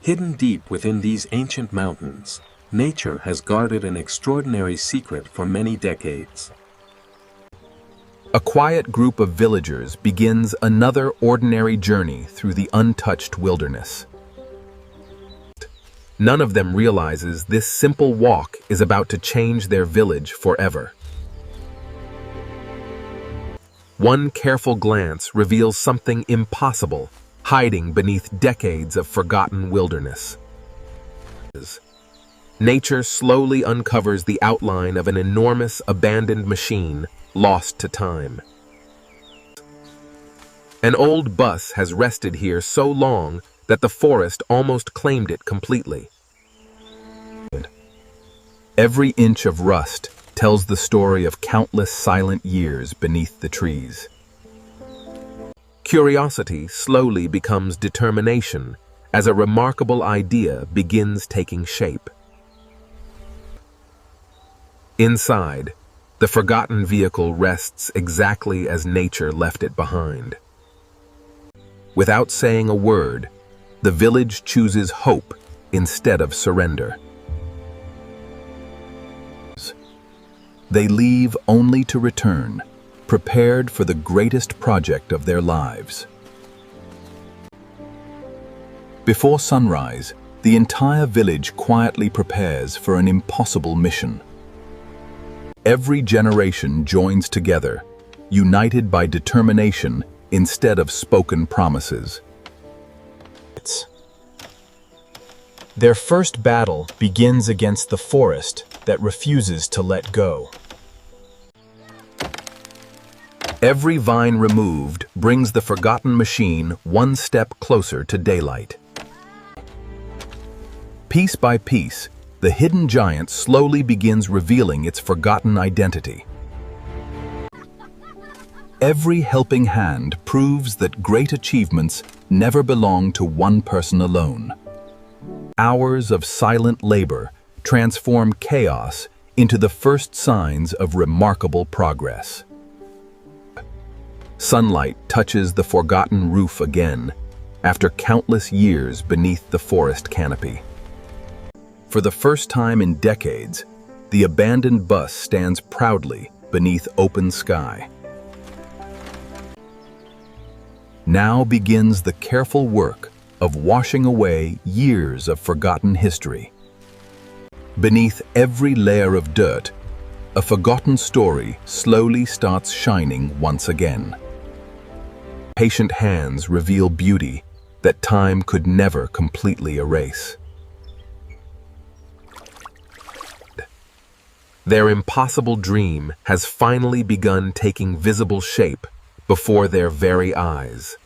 Hidden deep within these ancient mountains, nature has guarded an extraordinary secret for many decades. A quiet group of villagers begins another ordinary journey through the untouched wilderness. None of them realizes this simple walk is about to change their village forever. One careful glance reveals something impossible, hiding beneath decades of forgotten wilderness. Nature slowly uncovers the outline of an enormous abandoned machine lost to time. An old bus has rested here so long that the forest almost claimed it completely. Every inch of rust tells the story of countless silent years beneath the trees. Curiosity slowly becomes determination as a remarkable idea begins taking shape. Inside, the forgotten vehicle rests exactly as nature left it behind. Without saying a word, the village chooses hope instead of surrender. They leave only to return, prepared for the greatest project of their lives. Before sunrise, the entire village quietly prepares for an impossible mission. Every generation joins together, united by determination instead of spoken promises. Their first battle begins against the forest that refuses to let go. Every vine removed brings the forgotten machine one step closer to daylight. Piece by piece, the hidden giant slowly begins revealing its forgotten identity. Every helping hand proves that great achievements never belong to one person alone. Hours of silent labor transform chaos into the first signs of remarkable progress. Sunlight touches the forgotten roof again, after countless years beneath the forest canopy. For the first time in decades, the abandoned bus stands proudly beneath open sky. Now begins the careful work of washing away years of forgotten history. Beneath every layer of dirt, a forgotten story slowly starts shining once again. Patient hands reveal beauty that time could never completely erase. Their impossible dream has finally begun taking visible shape before their very eyes.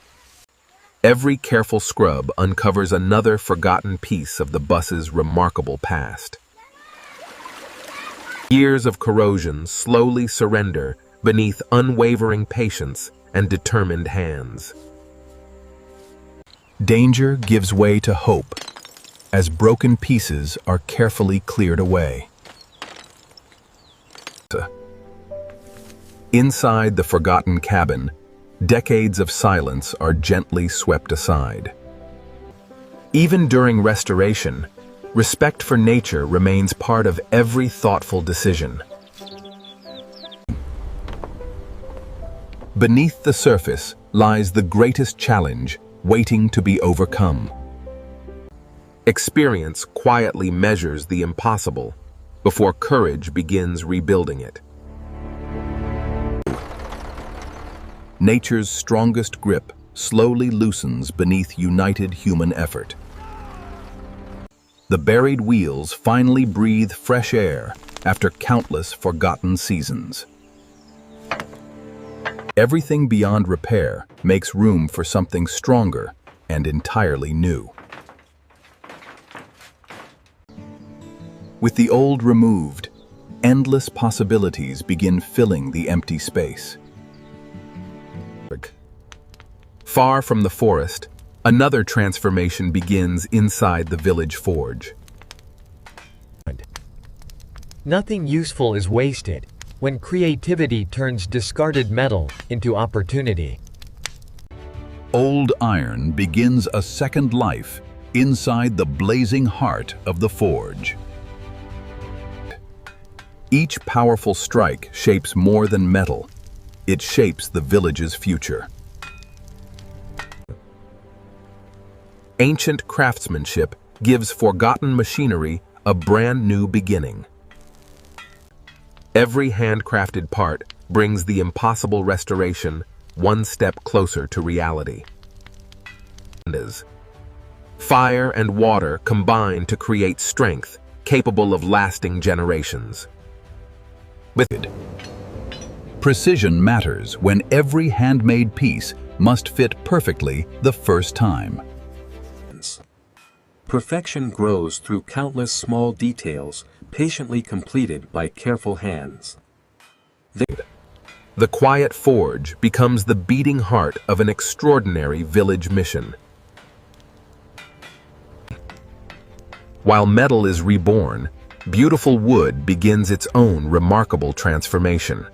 Every careful scrub uncovers another forgotten piece of the bus's remarkable past. Years of corrosion slowly surrender beneath unwavering patience and determined hands. Danger gives way to hope as broken pieces are carefully cleared away. Inside the forgotten cabin, decades of silence are gently swept aside. Even during restoration, respect for nature remains part of every thoughtful decision. Beneath the surface lies the greatest challenge waiting to be overcome. Experience quietly measures the impossible before courage begins rebuilding it. Nature's strongest grip slowly loosens beneath united human effort. The buried wheels finally breathe fresh air after countless forgotten seasons. Everything beyond repair makes room for something stronger and entirely new. With the old removed, endless possibilities begin filling the empty space. Far from the forest, another transformation begins inside the village forge. Nothing useful is wasted when creativity turns discarded metal into opportunity. Old iron begins a second life inside the blazing heart of the forge. Each powerful strike shapes more than metal. It shapes the village's future. Ancient craftsmanship gives forgotten machinery a brand new beginning. Every handcrafted part brings the impossible restoration one step closer to reality. Fire and water combine to create strength capable of lasting generations. Precision matters when every handmade piece must fit perfectly the first time. Perfection grows through countless small details, patiently completed by careful hands. The quiet forge becomes the beating heart of an extraordinary village mission. While metal is reborn, beautiful wood begins its own remarkable transformation.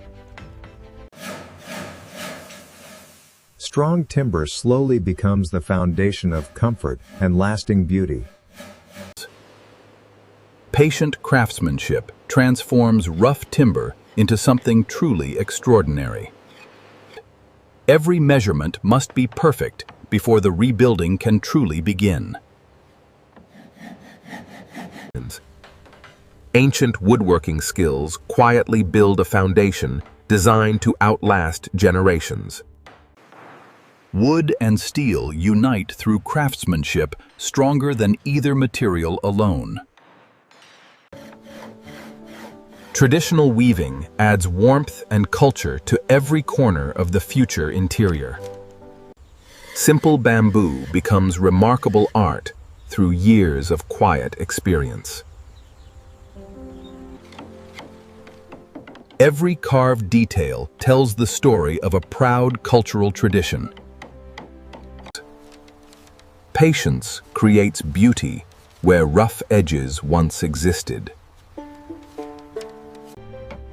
Strong timber slowly becomes the foundation of comfort and lasting beauty. Patient craftsmanship transforms rough timber into something truly extraordinary. Every measurement must be perfect before the rebuilding can truly begin. Ancient woodworking skills quietly build a foundation designed to outlast generations. Wood and steel unite through craftsmanship stronger than either material alone. Traditional weaving adds warmth and culture to every corner of the future interior. Simple bamboo becomes remarkable art through years of quiet experience. Every carved detail tells the story of a proud cultural tradition. Patience creates beauty where rough edges once existed.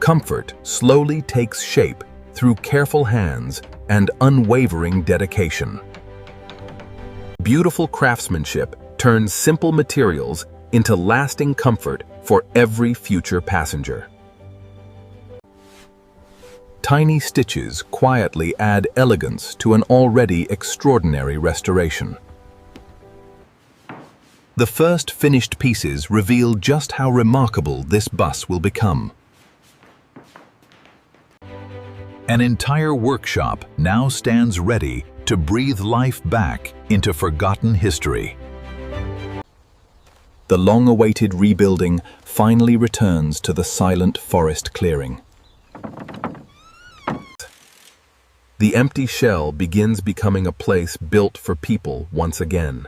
Comfort slowly takes shape through careful hands and unwavering dedication. Beautiful craftsmanship turns simple materials into lasting comfort for every future passenger. Tiny stitches quietly add elegance to an already extraordinary restoration. The first finished pieces reveal just how remarkable this bus will become. An entire workshop now stands ready to breathe life back into forgotten history. The long-awaited rebuilding finally returns to the silent forest clearing. The empty shell begins becoming a place built for people once again.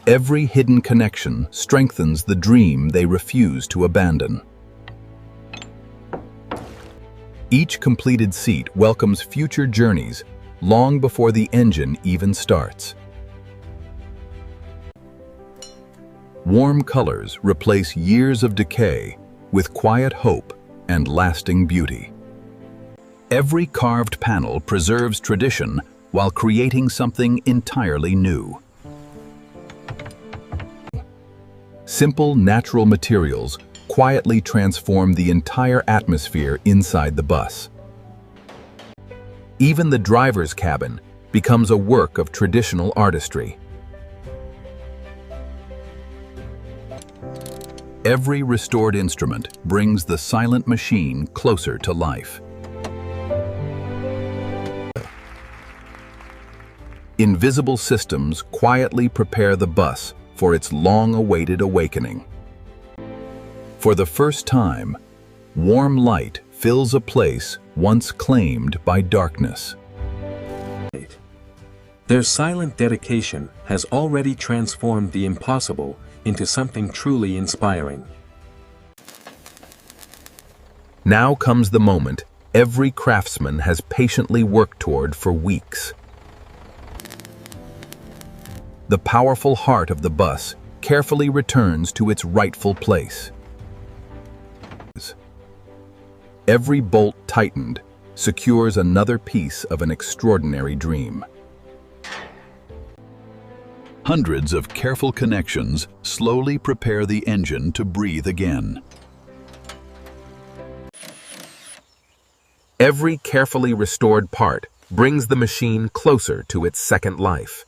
Every hidden connection strengthens the dream they refuse to abandon. Each completed seat welcomes future journeys long before the engine even starts. Warm colors replace years of decay with quiet hope and lasting beauty. Every carved panel preserves tradition while creating something entirely new. Simple, natural materials quietly transform the entire atmosphere inside the bus. Even the driver's cabin becomes a work of traditional artistry. Every restored instrument brings the silent machine closer to life. Invisible systems quietly prepare the bus for its long-awaited awakening. For the first time, warm light fills a place once claimed by darkness. Their silent dedication has already transformed the impossible into something truly inspiring. Now comes the moment every craftsman has patiently worked toward for weeks. The powerful heart of the bus carefully returns to its rightful place. Every bolt tightened secures another piece of an extraordinary dream. Hundreds of careful connections slowly prepare the engine to breathe again. Every carefully restored part brings the machine closer to its second life.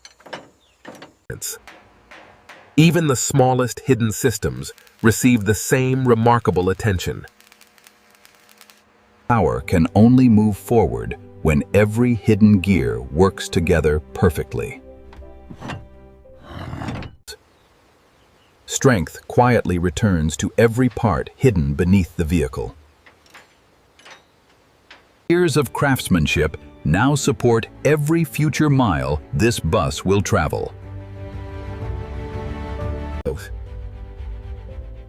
Even the smallest hidden systems receive the same remarkable attention. Power can only move forward when every hidden gear works together perfectly. Strength quietly returns to every part hidden beneath the vehicle. Years of craftsmanship now support every future mile this bus will travel.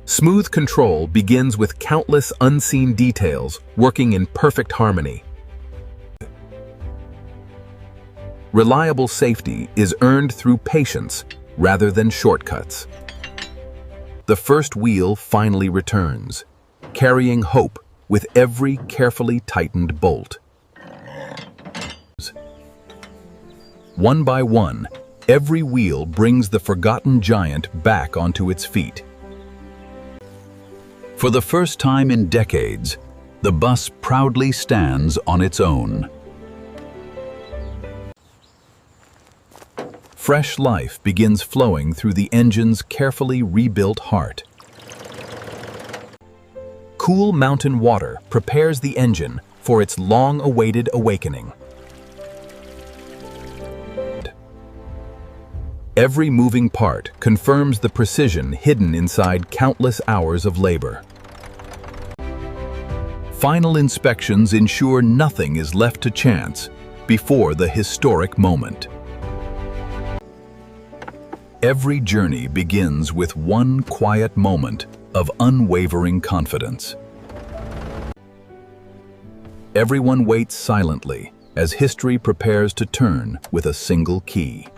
Smooth control begins with countless unseen details working in perfect harmony. Reliable safety is earned through patience rather than shortcuts. The first wheel finally returns, carrying hope with every carefully tightened bolt. One by one, every wheel brings the forgotten giant back onto its feet. For the first time in decades, the bus proudly stands on its own. Fresh life begins flowing through the engine's carefully rebuilt heart. Cool mountain water prepares the engine for its long-awaited awakening. Every moving part confirms the precision hidden inside countless hours of labor. Final inspections ensure nothing is left to chance before the historic moment. Every journey begins with one quiet moment of unwavering confidence. Everyone waits silently as history prepares to turn with a single key.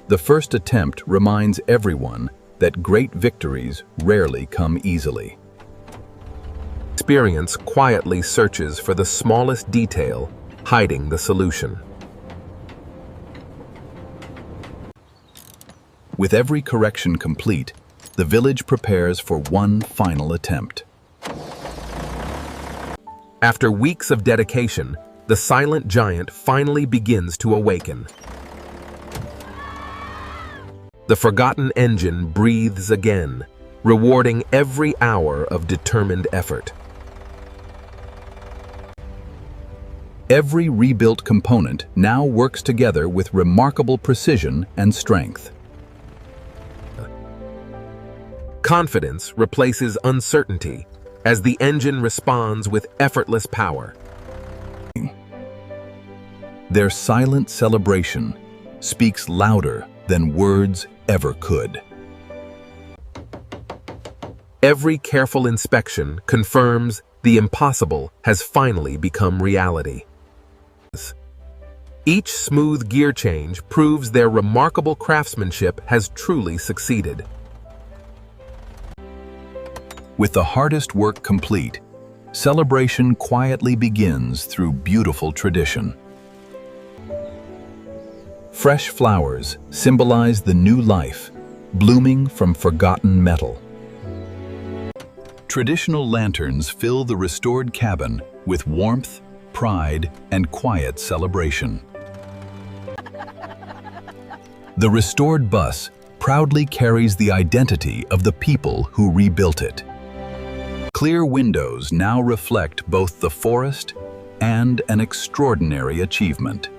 The first attempt reminds everyone that great victories rarely come easily. Experience quietly searches for the smallest detail, hiding the solution. With every correction complete, the village prepares for one final attempt. After weeks of dedication, the silent giant finally begins to awaken. The forgotten engine breathes again, rewarding every hour of determined effort. Every rebuilt component now works together with remarkable precision and strength. Confidence replaces uncertainty as the engine responds with effortless power. Their silent celebration speaks louder than words ever could. Every careful inspection confirms the impossible has finally become reality. Each smooth gear change proves their remarkable craftsmanship has truly succeeded. With the hardest work complete, celebration quietly begins through beautiful tradition. Fresh flowers symbolize the new life, blooming from forgotten metal. Traditional lanterns fill the restored cabin with warmth, pride, and quiet celebration. The restored bus proudly carries the identity of the people who rebuilt it. Clear windows now reflect both the forest and an extraordinary achievement.